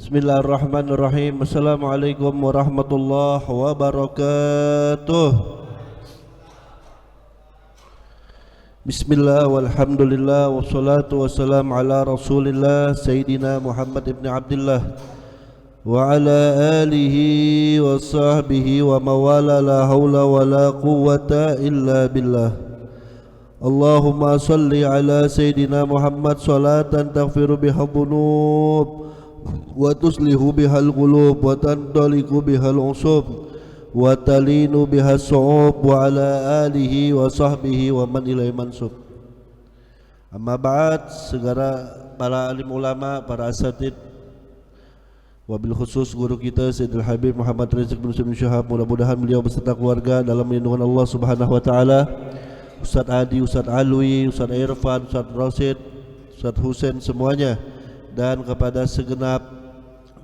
Bismillahirrahmanirrahim. Assalamualaikum warahmatullahi wabarakatuh. Bismillah walhamdulillah wassalatu wassalamu ala rasulillah Sayyidina Muhammad ibn Abdullah wa ala alihi wa sahbihi wa mawala la hawla wa la quwwata illa billah. Allahumma salli ala Sayyidina Muhammad salatan taghfiru biha dhunub wa tuslihu bihal qulub wa tantaliqu bihal usub wa talinu bihas su'ub wa ala alihi wa sahbihi wa man ilaihi mansub. Amma ba'd, segala para alim ulama, para asatid, wabil khusus guru kita Sayyidul Habib Muhammad Rizq bin Muslim Syahab, mudah-mudahan beliau beserta keluarga dalam lindungan Allah Subhanahu wa taala. Ustaz Adi, Ustaz Alwi, Ustaz Irfan, Ustaz Rasid, Ustaz Husain semuanya, dan kepada segenap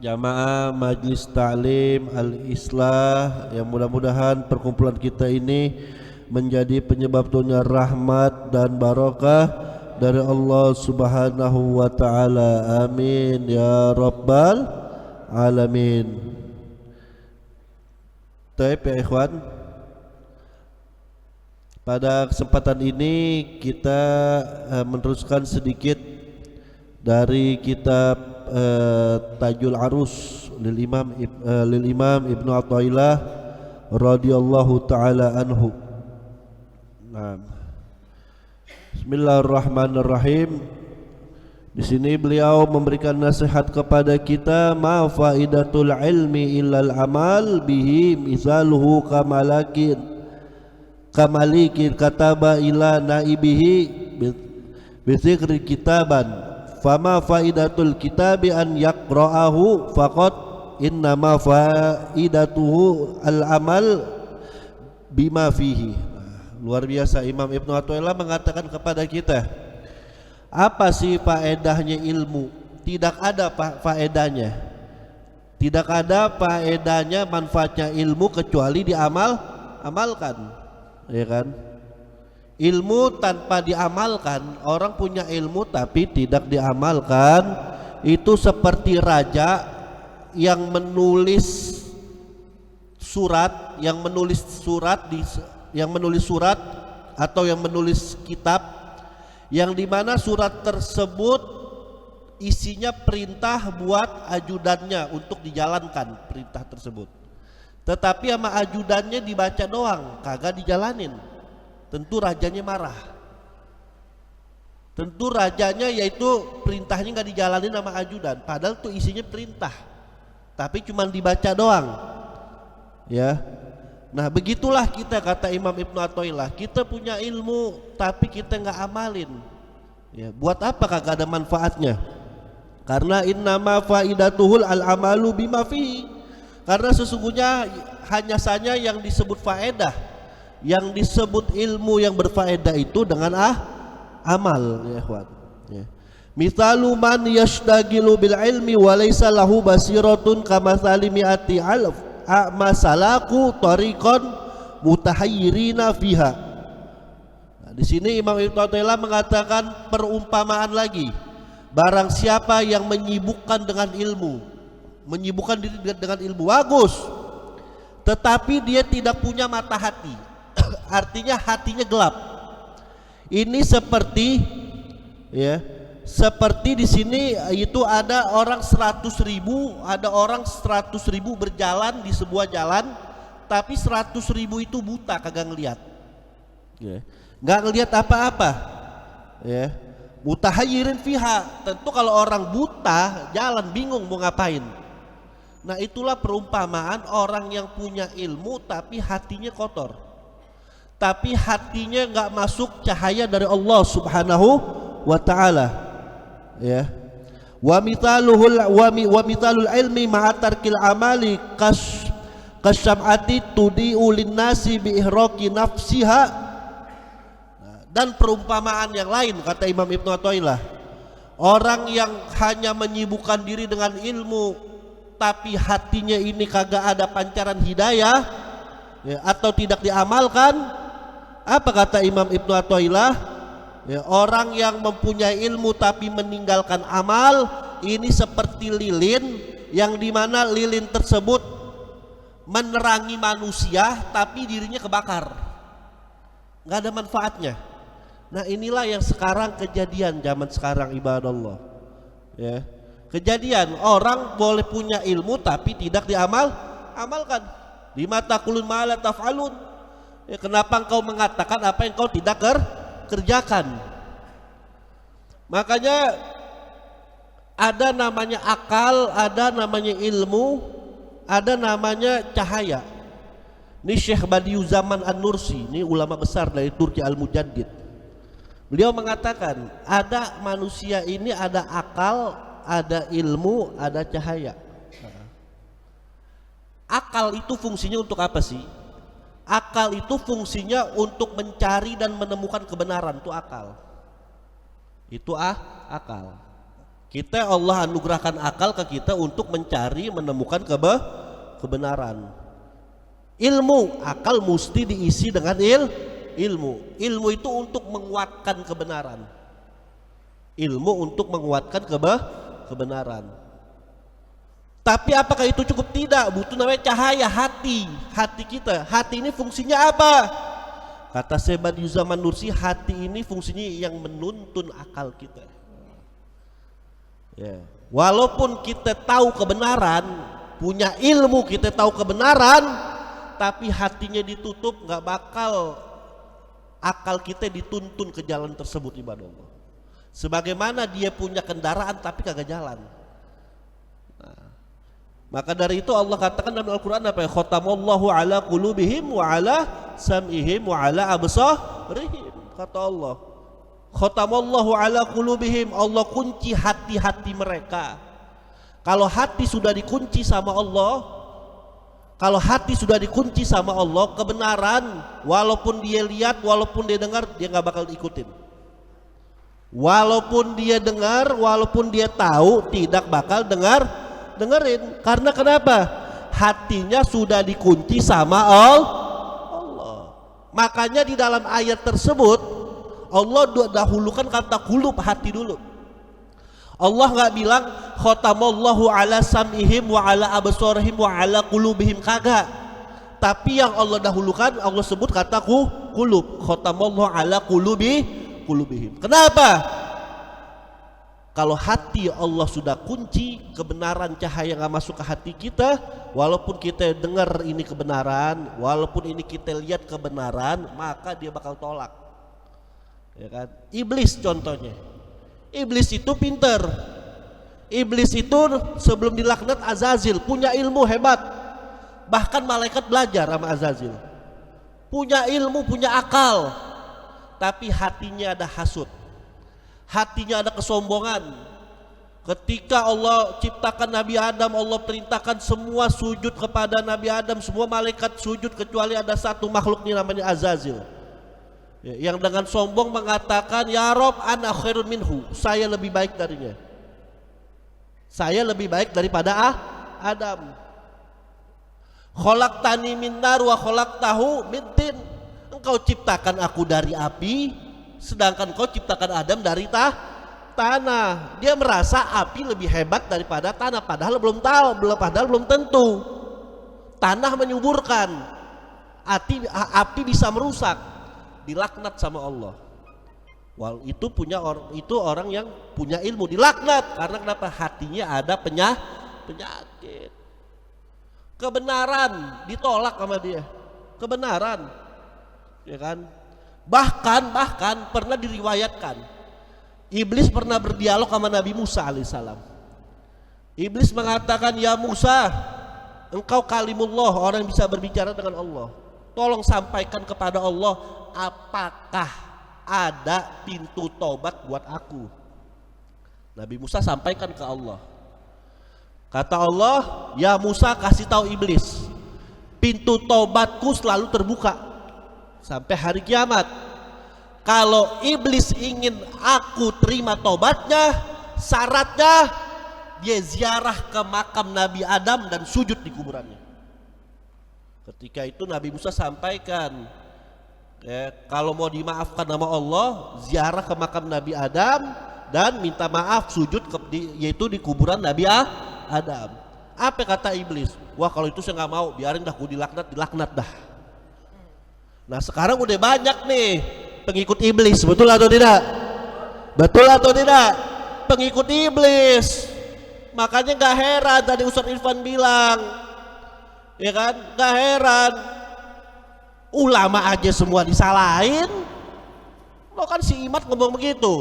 jamaah Majlis Ta'lim Al-Islah yang mudah-mudahan perkumpulan kita ini menjadi penyebab turunnya rahmat dan barakah dari Allah Subhanahu wa taala. Amin ya rabbal alamin. Baik ya ikhwan, pada kesempatan ini kita meneruskan sedikit dari kitab Tajul Arus lil Imam Ibnu Athaillah radhiyallahu taala anhu. Nah, Bismillahirrahmanirrahim. Di sini beliau memberikan nasihat kepada kita, ma faidatul ilmi illal amal bihi misaluhu kamalikin kataba ila naibihi bisikri kitaban fama faidatul kitabi an yaqra'ahu faqad innama faidatuhu al-amal bima fihi. Luar biasa, Imam Ibnu Athaillah mengatakan kepada kita, apa sih faedahnya ilmu? Tidak ada faedahnya. Tidak ada faedahnya, manfaatnya ilmu kecuali diamalkan, ya kan? Ilmu tanpa diamalkan, orang punya ilmu tapi tidak diamalkan, itu seperti raja yang menulis surat, yang menulis surat atau yang menulis kitab, yang dimana surat tersebut isinya perintah buat ajudannya untuk dijalankan perintah tersebut, tetapi sama ajudannya dibaca doang, kagak dijalanin. Tentu rajanya marah. Tentu rajanya yaitu perintahnya nggak dijalanin sama ajudan, padahal itu isinya perintah, tapi cuma dibaca doang, ya. Nah begitulah kita, kata Imam Ibnu Athaillah, kita punya ilmu tapi kita nggak amalin, ya. Buat apa? Kagak ada manfaatnya. Karena innama faidatuhul al-amalu bima fihi. Karena sesungguhnya hanya saja yang disebut faedah, yang disebut ilmu yang berfaedah itu dengan amal, ya ikhwan, ya. Mithalu man yashtagilu bil ilmi wa laysa lahu basiratun kamathali mi'ati alf a'masalaku tariqan mutahayyirina fiha. Nah, di sini Imam Ibnu Athaillah mengatakan perumpamaan lagi. Barang siapa yang menyibukkan dengan ilmu, menyibukkan diri dengan ilmu, bagus, tetapi dia tidak punya mata hati, artinya hatinya gelap. Ini seperti, ya, seperti di sini itu ada orang 100.000, ada orang 100.000 berjalan di sebuah jalan, tapi 100.000 itu buta, kagak ngelihat, ya, nggak ngelihat apa-apa, ya. Mutahayyirin fiha, tentu kalau orang buta jalan bingung mau ngapain. Nah itulah perumpamaan orang yang punya ilmu tapi hatinya kotor, tapi hatinya nggak masuk cahaya dari Allah Subhanahu wa taala, ya. Wa mithalul ilmi ma'atarkil amali kasyam'ati tudi'u linnasi bi ihraqi nafsiha. Dan perumpamaan yang lain, kata Imam Ibnu Athaillah, orang yang hanya menyibukkan diri dengan ilmu tapi hatinya ini kagak ada pancaran hidayah, ya, atau tidak diamalkan. Apa kata Imam Ibnu Athaillah? Ya, orang yang mempunyai ilmu tapi meninggalkan amal, ini seperti lilin yang dimana lilin tersebut menerangi manusia tapi dirinya kebakar, nggak ada manfaatnya. Nah inilah yang sekarang kejadian zaman sekarang ibadah Allah ya. Kejadian orang boleh punya ilmu tapi tidak amalkan. Lima taqulun ma la taf'alun, ya, kenapa engkau mengatakan apa yang kau tidak kerjakan. Makanya ada namanya akal, ada namanya ilmu, ada namanya cahaya. Ini Syekh Badiuzzzaman An-Nursi, ini ulama besar dari Turki Al-Mujaddid. Beliau mengatakan ada manusia ini ada akal, ada ilmu, ada cahaya. Akal itu fungsinya untuk apa sih? Akal itu fungsinya untuk mencari dan menemukan kebenaran, itu akal. Itu akal. Kita Allah anugerahkan akal ke kita untuk mencari menemukan kebenaran. Ilmu, akal mesti diisi dengan ilmu. Ilmu itu untuk menguatkan kebenaran. Ilmu untuk menguatkan kebenaran. Tapi apakah itu cukup? Tidak, butuh namanya cahaya hati kita. Hati ini fungsinya apa? Kata Syekh Badiuzzzaman Nursi, hati ini fungsinya yang menuntun akal kita. Ya. Walaupun kita tahu kebenaran, punya ilmu, kita tahu kebenaran, tapi hatinya ditutup, nggak bakal akal kita dituntun ke jalan tersebut ibadah Allah. Sebagaimana dia punya kendaraan tapi kagak jalan. Nah, maka dari itu Allah katakan dalam Al-Quran apa ya? Khatamallahu ala qulubihim wa ala sam'ihim wa ala absarihim. Kata Allah, khatamallahu ala qulubihim, Allah kunci hati-hati mereka. Kalau hati sudah dikunci sama Allah, kalau hati sudah dikunci sama Allah, kebenaran walaupun dia lihat, walaupun dia dengar, dia nggak bakal ikutin. Walaupun dia dengar, walaupun dia tahu, tidak bakal dengerin. Karena kenapa? Hatinya sudah dikunci sama Allah. Makanya di dalam ayat tersebut Allah dahulukan kata kulub, hati dulu. Allah nggak bilang khatamallahu ala sam'ihim wa ala absarihim wa ala qulubihim, kagak. Tapi yang Allah dahulukan, Allah sebut kata kulub, khatamallahu ala qulubihim. Kenapa? Kalau hati Allah sudah kunci, kebenaran cahaya nggak masuk ke hati kita, walaupun kita dengar ini kebenaran, walaupun ini kita lihat kebenaran, maka dia bakal tolak. Ya kan? Iblis contohnya. Iblis itu pinter. Iblis itu sebelum dilaknat Azazil punya ilmu hebat. Bahkan malaikat belajar sama Azazil. Punya ilmu, punya akal. Tapi hatinya ada hasud. Hatinya ada kesombongan. Ketika Allah ciptakan Nabi Adam, Allah perintahkan semua sujud kepada Nabi Adam, semua malaikat sujud kecuali ada satu makhluk ini namanya Azazil. Yang dengan sombong mengatakan, ya Rob, ana khairun minhu, saya lebih baik darinya, saya lebih baik daripada Adam. Khalaqtani min nar wa khalaqtahu min tin, engkau ciptakan aku dari api, sedangkan kau ciptakan Adam dari tanah. Dia merasa api lebih hebat daripada tanah, padahal belum tahu, padahal belum tentu. Tanah menyuburkan, api bisa merusak. Dilaknat sama Allah. Itu orang yang punya ilmu, dilaknat karena kenapa? Hatinya ada penyakit. Kebenaran ditolak sama dia. Kebenaran, ya kan? Bahkan pernah diriwayatkan, Iblis pernah berdialog sama Nabi Musa alaihissalam. Iblis mengatakan, ya Musa, engkau kalimullah, orang yang bisa berbicara dengan Allah. Tolong sampaikan kepada Allah, apakah ada pintu taubat buat aku? Nabi Musa sampaikan ke Allah. Kata Allah, ya Musa, kasih tahu Iblis, pintu taubatku selalu terbuka sampai hari kiamat. Kalau Iblis ingin aku terima taubatnya, syaratnya dia ziarah ke makam Nabi Adam dan sujud di kuburannya. Ketika itu Nabi Musa sampaikan, kalau mau dimaafkan sama Allah, ziarah ke makam Nabi Adam dan minta maaf, sujud yaitu di kuburan Nabi Adam. Apa kata iblis? Wah kalau itu saya nggak mau, biarin dah gue dilaknat dah. Nah sekarang udah banyak nih pengikut iblis, betul atau tidak? Betul atau tidak? Pengikut iblis. Makanya nggak heran tadi Ustaz Irfan bilang, ya kan? Nggak heran. Ulama aja semua disalahin. Lo kan si Imat ngomong begitu.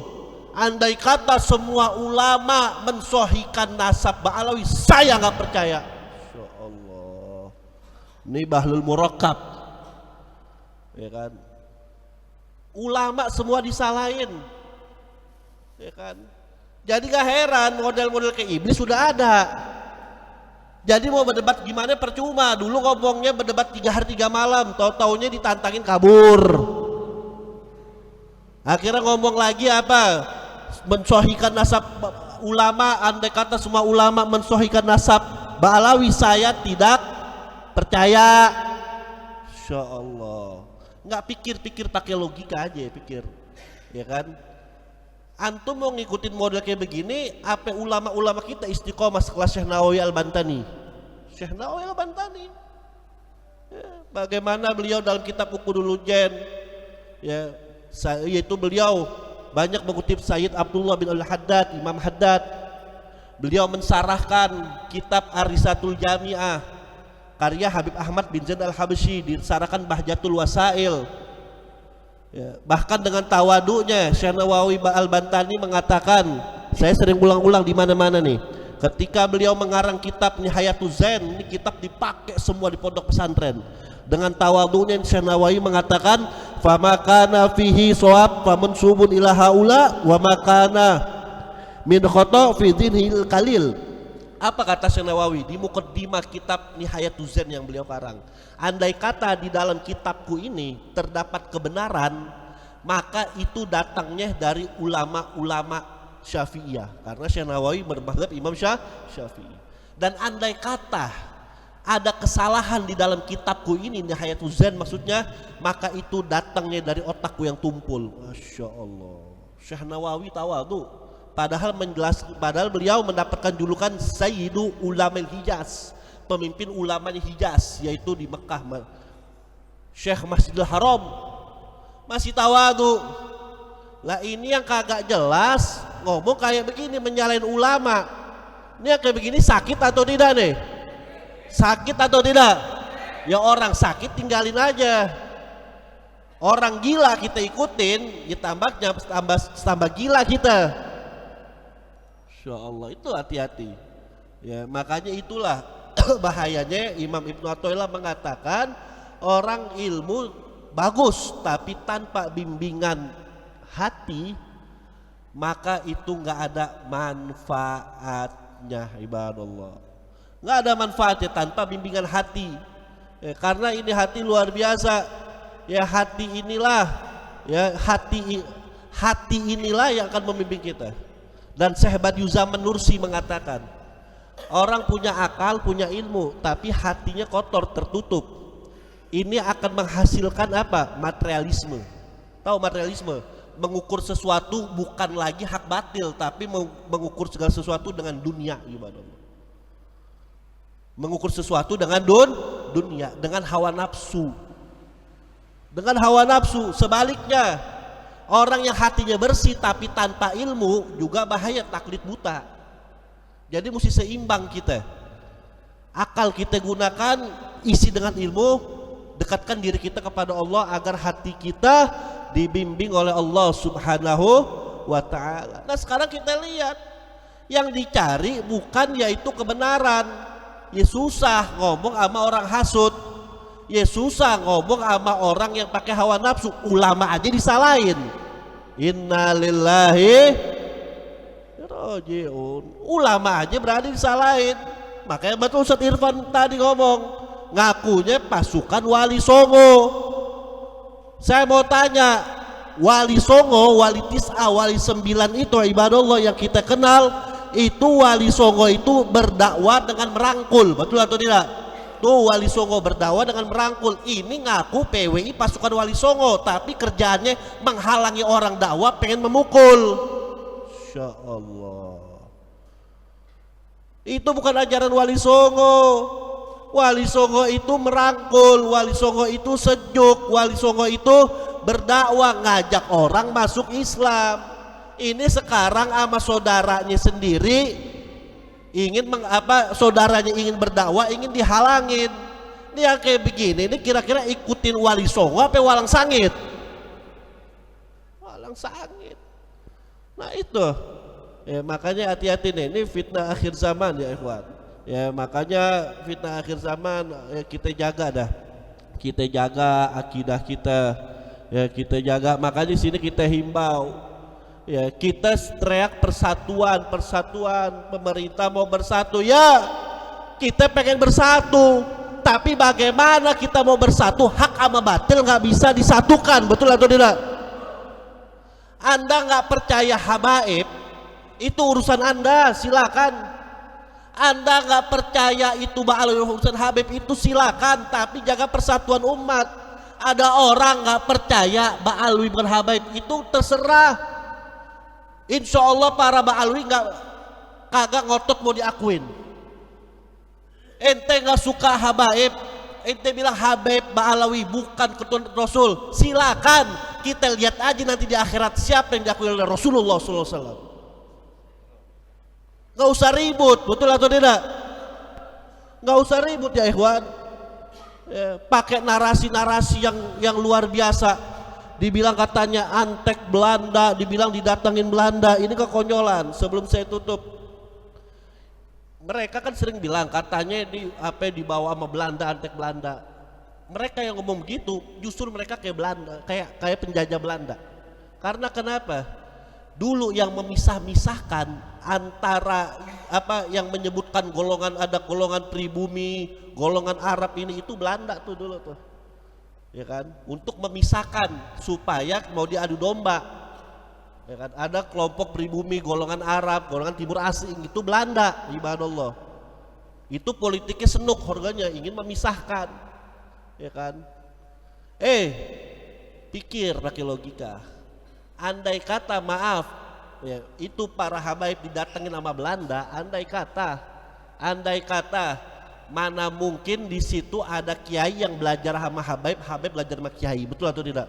Andai kata semua ulama mensohikan nasab Ba'alawi, saya nggak percaya. Insya Allah. Ini Bahlul Murakkab, ya kan? Ulama semua disalahin, ya kan? Jadi gak heran model-model kayak iblis sudah ada. Jadi mau berdebat gimana percuma. Dulu ngomongnya berdebat 3 hari 3 malam, tahu-taunya ditantangin kabur. Akhirnya ngomong lagi apa? Mensohikan nasab ulama, andai kata semua ulama mensohikan nasab Ba'alawi, saya tidak percaya. Insya Allah. Nggak pikir-pikir, pakai logika aja pikir, ya kan? Antum mau ngikutin model kayak begini, apa ulama-ulama kita istiqomah sekelas Syekh Nawawi Al-Bantani. Syekh Nawawi Al-Bantani, ya, bagaimana beliau dalam kitab Uqudul Jen, ya, yaitu beliau banyak mengutip Sayyid Abdullah bin Al-Haddad, Imam Haddad. Beliau mensarahkan kitab Ar-Risatul Jami'ah karya Habib Ahmad bin Zaid Al-Habsyi, disarahkan Bahjatul Wasail. Ya, bahkan dengan tawadunya Syekh Nawawi Al-Bantani mengatakan, saya sering ulang-ulang di mana-mana nih, ketika beliau mengarang kitab Nihayatul Zain, ini kitab dipakai semua di pondok pesantren. Dengan tawadunya Syekh Nawawi mengatakan, famakana fihi shawab famunsubun ila haula wa makana min khata fi dhinil qalil. Apa kata Syekh Nawawi di muqaddimah kitab Nihayatul Zain yang beliau karang? Andai kata di dalam kitabku ini terdapat kebenaran, maka itu datangnya dari ulama-ulama Syafi'iyah, karena Syekh Nawawi bermadzhab Imam Syafi'i. Dan andai kata ada kesalahan di dalam kitabku ini Nihayatul Zain maksudnya, maka itu datangnya dari otakku yang tumpul. Masya Allah. Syekh Nawawi tawadhu, padahal beliau mendapatkan julukan Sayyidu Ulamil Hijaz, pemimpin ulamanya Hijaz, yaitu di Mekah, Syekh Masjidil Haram, masih tawadhu. Lah ini yang kagak jelas ngomong kayak begini, menyalahin ulama. Ini yang kayak begini sakit atau tidak nih? Sakit atau tidak? Ya orang sakit tinggalin aja. Orang gila kita ikutin, ya tambah gila kita. Insya Allah, itu hati-hati. Ya makanya itulah bahayanya Imam Ibnu Athaillah mengatakan orang ilmu bagus tapi tanpa bimbingan hati, maka itu nggak ada manfaatnya, ibadallah. Nggak ada manfaatnya tanpa bimbingan hati, ya, karena ini hati luar biasa, ya hati inilah, ya hati inilah yang akan membimbing kita. Dan Syekh Badiuzzzaman Nursi mengatakan, orang punya akal, punya ilmu, tapi hatinya kotor, tertutup, ini akan menghasilkan apa? Materialisme. Tahu materialisme? Mengukur sesuatu bukan lagi hak batil, tapi mengukur segala sesuatu dengan dunia, ibadallah. Mengukur sesuatu dengan dunia, dengan hawa nafsu. Dengan hawa nafsu. Sebaliknya, orang yang hatinya bersih tapi tanpa ilmu juga bahaya, taklid buta. Jadi mesti seimbang kita. Akal kita gunakan, isi dengan ilmu, dekatkan diri kita kepada Allah agar hati kita dibimbing oleh Allah Subhanahu wa ta'ala. Nah sekarang kita lihat, yang dicari bukan yaitu kebenaran. Ya susah ngomong sama orang hasud, ya susah ngomong sama orang yang pakai hawa nafsu. Ulama aja disalahin. Innalillahi rajiun. Ulama aja berani disalahin. Makanya betul Ustaz Irfan tadi ngomong, ngakunya pasukan Wali Songo. Saya mau tanya, Wali Songo, Wali Tis'a, Wali 9 itu ibadallah yang kita kenal, itu Wali Songo itu berdakwah dengan merangkul, betul atau tidak? Tuh Wali Songo berdakwah dengan merangkul. Ini ngaku PWI pasukan Wali Songo, tapi kerjaannya menghalangi orang dakwah, pengen memukul. Insya Allah. Itu bukan ajaran Wali Songo. Wali Songo itu merangkul, Wali Songo itu sejuk, Wali Songo itu berdakwah, ngajak orang masuk Islam. Ini sekarang sama saudaranya sendiri ingin saudaranya ingin berdakwah, ingin dihalangin. Ini yang kayak begini, ini kira-kira ikutin Wali Songo apa walang sangit? Walang sangit. Nah itu. Ya makanya hati-hati nih, ini fitnah akhir zaman ya ikhwan. Ya makanya fitnah akhir zaman ya kita jaga dah. Kita jaga akidah kita. Ya kita jaga, makanya di sini kita himbau. Ya kita teriak persatuan, persatuan, pemerintah mau bersatu. Ya kita pengen bersatu, tapi bagaimana kita mau bersatu? Hak sama batil nggak bisa disatukan, betul atau tidak? Anda nggak percaya habaib, itu urusan Anda, silakan. Anda nggak percaya itu urusan Habib, itu silakan, tapi jaga persatuan umat. Ada orang nggak percaya Ba'alwi bukan Habaib, itu terserah. Insya Allah para Ba'alwi kagak ngotot mau diakuin. Ente nggak suka Habaib, ente bilang Habib Ba'alawi bukan keturunan Rasul, silakan. Kita lihat aja nanti di akhirat siapa yang diakui oleh Rasulullah SAW. Nggak usah ribut, betul atau tidak? Nggak usah ribut ya ikhwan. Ya, pakai narasi-narasi yang luar biasa. Dibilang katanya antek Belanda, dibilang didatangin Belanda. Ini kekonyolan. Sebelum saya tutup, mereka kan sering bilang katanya dibawa sama Belanda, antek Belanda. Mereka yang ngomong gitu, justru mereka kayak Belanda, kayak penjajah Belanda. Karena kenapa? Dulu yang memisah-misahkan antara yang menyebutkan golongan, ada golongan pribumi, golongan Arab, ini itu Belanda tuh dulu tuh, ya kan, untuk memisahkan supaya mau diadu domba, ya kan, ada kelompok pribumi, golongan Arab, golongan Timur Asing, itu Belanda, ibadallah. Itu politiknya senuk, harganya ingin memisahkan, ya kan. Pikir pakai logika. Andai kata maaf, ya, itu para habaib didatengin sama Belanda, andai kata mana mungkin di situ ada kiai yang belajar sama habaib, habaib belajar sama kiai, betul atau tidak?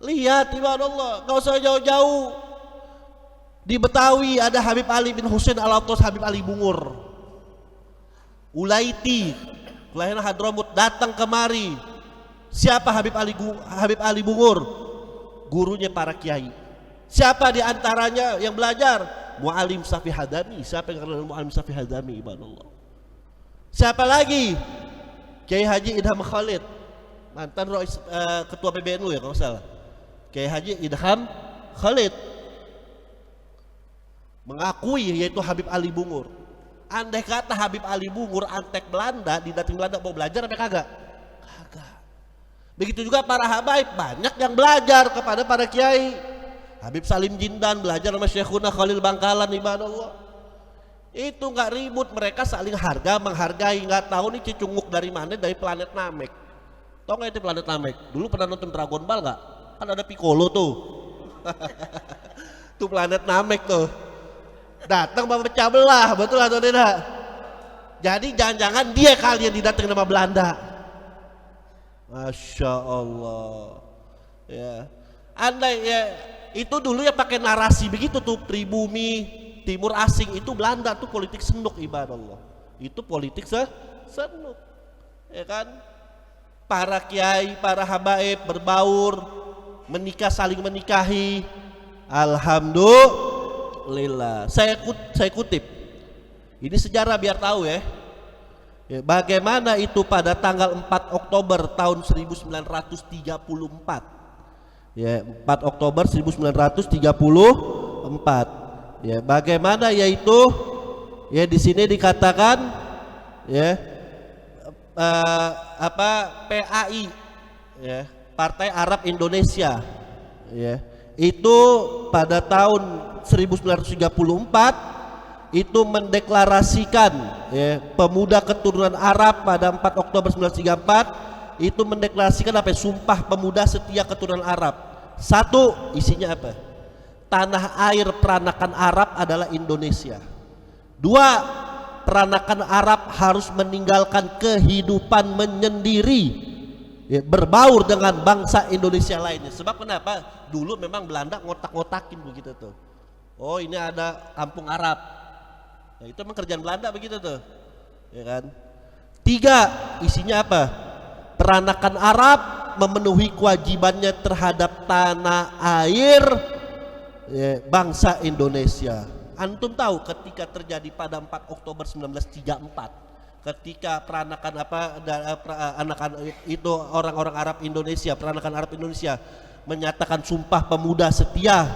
Lihat ibadallah, gak usah jauh-jauh. Di Betawi ada Habib Ali bin Husain Al-Attas, Habib Ali Bungur Ulaiti, kelahiran Hadramut, datang kemari. Siapa Habib Ali Bungur? Gurunya para kiai. Siapa di antaranya yang belajar? Mu'alim Safi Hadami. Siapa yang kenal Mu'alim Safi Hadami? Ibadallah. Siapa lagi? Kiai Haji Idham Khalid, mantan ketua PBNU ya kalau salah. Kiai Haji Idham Khalid mengakui yaitu Habib Ali Bungur. Andai kata Habib Ali Bungur antek Belanda, didatang Belanda mau belajar apa kagak? Kagak. Begitu juga para habaib, banyak yang belajar kepada para kiai. Habib Salim Jindan belajar sama Syekhuna Khalil Bangkalan, ibadallah. Itu nggak ribut, mereka saling menghargai. Nggak tahu nih cicunguk dari mana, dari planet Namek. Tahu nggak itu planet Namek? Dulu pernah nonton Dragon Ball nggak? Kan ada Piccolo tuh. Tuh planet Namek tuh. Datang memecah belah, betul atau tidak? Jadi jangan-jangan dia kali yang didatengin sama Belanda. Masya Allah. Ya, andai ya itu dulu ya pakai narasi begitu tuh, pribumi, Timur Asing, itu Belanda tuh politik senuk, ibadallah. Itu politik senuk, ya kan? Para kiai, para habaib berbaur, menikah, saling menikahi. Alhamdulillah. Saya kutip. Ini sejarah biar tahu ya. Bagaimana itu pada tanggal 4 Oktober tahun 1934. Ya, 4 Oktober 1934. Ya, bagaimana yaitu ya di sini dikatakan ya PAI ya, Partai Arab Indonesia ya. Itu pada tahun 1934 itu mendeklarasikan ya, pemuda keturunan Arab pada 4 Oktober 1934 itu mendeklarasikan sumpah pemuda setia keturunan Arab. Satu, isinya apa? Tanah air peranakan Arab adalah Indonesia. Dua, peranakan Arab harus meninggalkan kehidupan menyendiri, ya, berbaur dengan bangsa Indonesia lainnya. Sebab kenapa? Dulu memang Belanda ngotak-ngotakin begitu tuh. Oh, ini ada kampung Arab. Nah, itu memang kerjaan Belanda begitu tuh, ya kan? Tiga, isinya apa? Peranakan Arab memenuhi kewajibannya terhadap tanah air, ya, bangsa Indonesia. Antum tahu ketika terjadi pada 4 Oktober 1934, ketika peranakan itu orang-orang Arab Indonesia, peranakan Arab Indonesia menyatakan sumpah pemuda setia,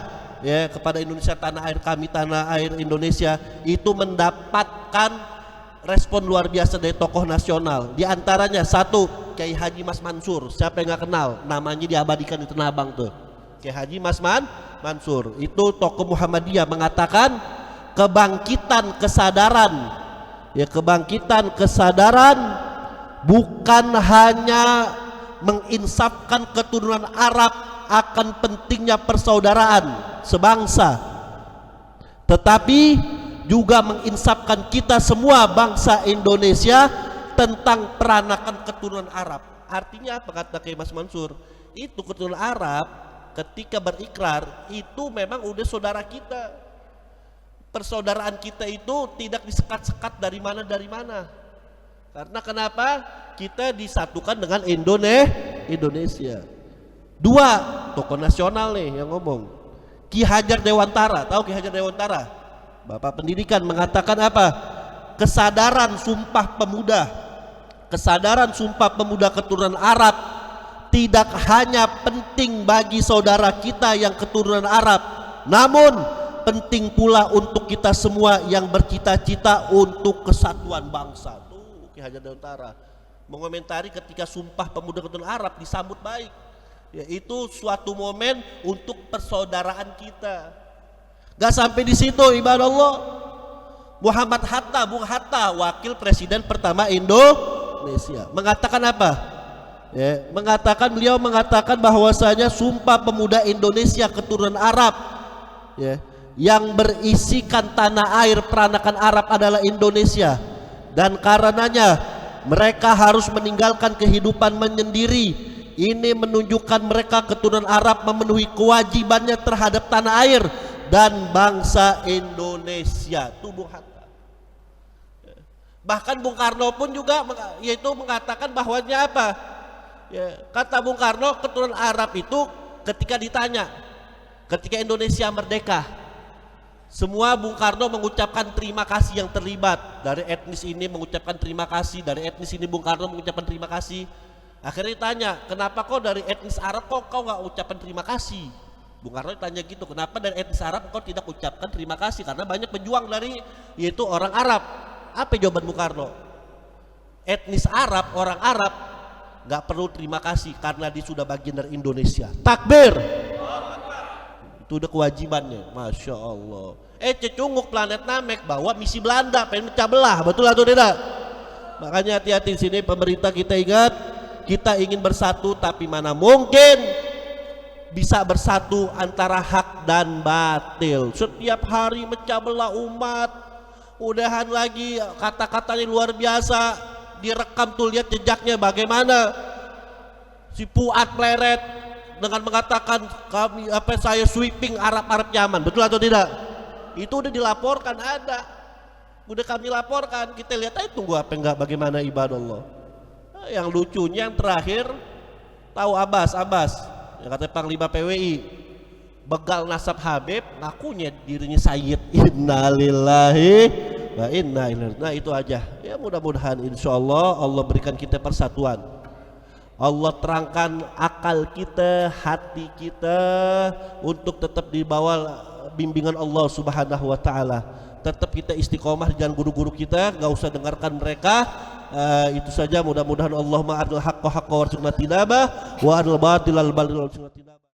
ya, kepada Indonesia, tanah air kami, tanah air Indonesia, itu mendapatkan respon luar biasa dari tokoh nasional. Di antaranya satu, Kiai Haji Mas Mansur. Siapa yang nggak kenal? Namanya diabadikan di Tanah Abang tuh. Kiai Haji Mas Mansur. Itu tokoh Muhammadiyah mengatakan kebangkitan kesadaran, ya, kebangkitan kesadaran bukan hanya menginsafkan keturunan Arab akan pentingnya persaudaraan sebangsa, tetapi juga menginsafkan kita semua bangsa Indonesia tentang peranakan keturunan Arab. Artinya apa, kata Kiai Mas Mansur? Itu keturunan Arab ketika berikrar itu memang udah saudara kita. Persaudaraan kita itu tidak disekat-sekat dari mana. Karena kenapa? Kita disatukan dengan Indonesia. Dua, tokoh nasional nih yang ngomong. Ki Hajar Dewantara, tahu Ki Hajar Dewantara? Bapak pendidikan mengatakan apa? Kesadaran Sumpah Pemuda keturunan Arab tidak hanya penting bagi saudara kita yang keturunan Arab, namun penting pula untuk kita semua yang bercita-cita untuk kesatuan bangsa. Tuh Ki Hajar Dewantara mengomentari ketika Sumpah Pemuda keturunan Arab disambut baik, yaitu suatu momen untuk persaudaraan kita. Gak sampai di situ, ibadah Allah. Muhammad Hatta, Bung Hatta, wakil presiden pertama Indonesia, mengatakan apa? Ya, beliau mengatakan bahwasanya Sumpah Pemuda Indonesia keturunan Arab, ya, yang berisikan tanah air peranakan Arab adalah Indonesia, dan karenanya mereka harus meninggalkan kehidupan menyendiri. Ini menunjukkan mereka keturunan Arab memenuhi kewajibannya terhadap tanah air dan bangsa Indonesia. Itu Bung Hatta. Bahkan Bung Karno pun juga yaitu mengatakan bahwanya apa? Ya, kata Bung Karno, keturunan Arab itu ketika ditanya, ketika Indonesia merdeka, semua Bung Karno mengucapkan terima kasih yang terlibat. Dari etnis ini mengucapkan terima kasih, dari etnis ini Bung Karno mengucapkan terima kasih. Akhirnya ditanya, kenapa kok dari etnis Arab kok kau nggak ucapkan terima kasih? Bung Karno tanya gitu, kenapa dari etnis Arab kau tidak ucapkan terima kasih? Karena banyak pejuang dari yaitu orang Arab. Apa jawaban Bung Karno? Etnis Arab, orang Arab nggak perlu terima kasih karena dia sudah bagian dari Indonesia. Takbir. Itu udah kewajibannya. Masya Allah. Cecunguk planet Namek bawa misi Belanda pengen pecah belah, betul atau tidak? Makanya hati-hati di sini pemerintah kita ingat, kita ingin bersatu tapi mana mungkin bisa bersatu antara hak dan batil. Setiap hari mecah belah umat. Udahan lagi kata-katanya luar biasa, direkam tuh, lihat jejaknya bagaimana. Si Fuad Pleret dengan mengatakan saya sweeping Arab Yaman, betul atau tidak? Itu udah dilaporkan, ada. Udah kami laporkan, kita lihat aja tunggu apa enggak bagaimana ibadah Allah. Yang lucunya yang terakhir, tahu Abbas yang kata Panglima PWI, begal nasab Habib, ngakunya dirinya Sayyid. Innalillahi wa inna ilaihi. Nah itu aja. Ya mudah-mudahan insyaallah Allah berikan kita persatuan. Allah terangkan akal kita, hati kita untuk tetap di bawah bimbingan Allah Subhanahu wa taala. Tetap kita istiqomah dengan guru-guru kita, enggak usah dengarkan mereka. Itu saja, mudah-mudahan Allahumma aril haqqa haqqa warzuqna tinabah wa aril batilal batil warzuqna tinabah.